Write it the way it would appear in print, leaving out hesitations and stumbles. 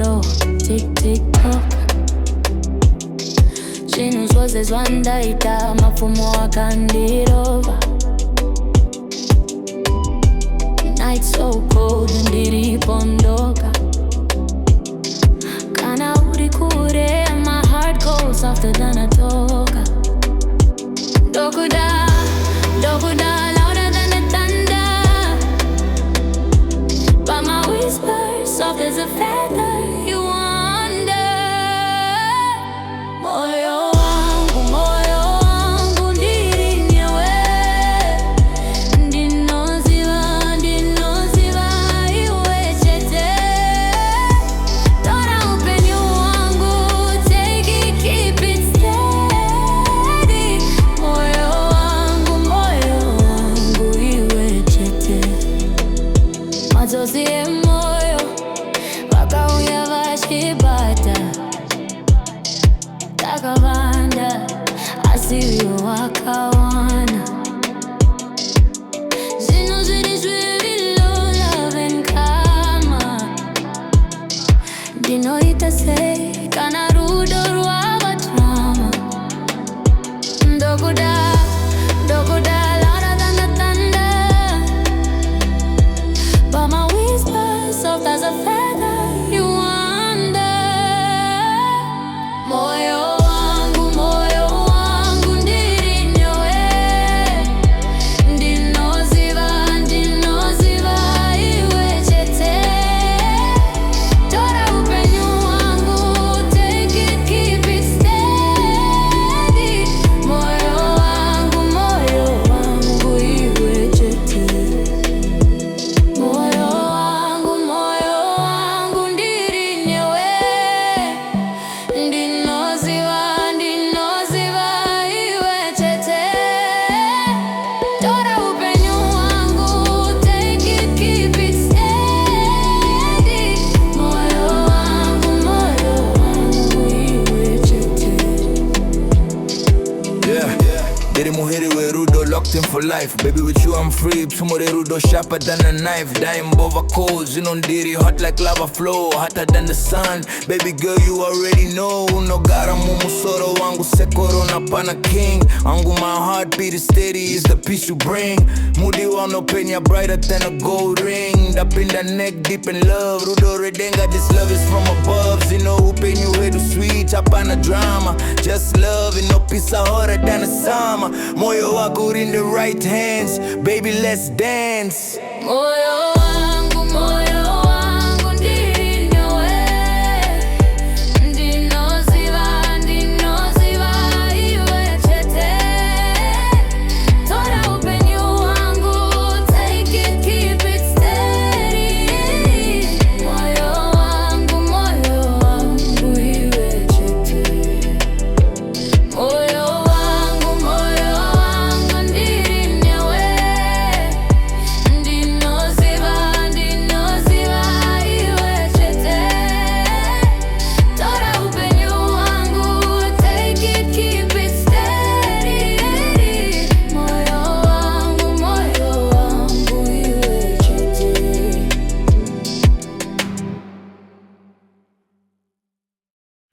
slow, tick tick tock. Zvinhu zvose zvandaita mapfumo akandirova. Night so cold ndiripo ndoga. Kana uri kure my heart goes softer than a toga. Dokuda, dokuda, louder than the thunder. But my whisper, soft as a feather. You wonder. Moyo wangu ndiri nyewe. Ndinoziva iwe chete. Tora upenyu wangu, take it, keep it steady. Moyo wangu iwe chete. Machozi emoyo vakauya vachibata. Takavanda asi iwe wakawana. Zvinhu zviri zviri, love and karma. Ndinoita sei kana rudo rwava drama. Ndokuda, ndokuda, louder than the thunder. But my whisper, soft as a feather. You wonder. Moyo wangu ndiri nyewe. Ndinoziva iwe chete. Tora upenyu wangu, take it, keep it steady. Moyo wangu iwe chete. Moyo wangu ndiri nyewe. Ndinoziva iwe chete. Tora upenyu wangu, take it, keep it steady. Moyo wangu iwe chete. Yeah, diri muhiri we rudo, locked in for life. Baby with you I'm free, tumore rudo sharper than a knife. Dying over coals, you know diri hot like lava flow, hotter than the sun. Baby girl you already know, no gara mumusoro wangu sekoro na pana king. Wangu my heartbeat is steady, is the peace you bring. Moody wano penya brighter than a gold ring. Up in the neck deep in love, rudo redenga, this love is from above. Zino upenyu hedu sweet, hapana drama. Just love and no peace hotter than the summer. Moyo wako in the right hands, baby let's dance. Moyo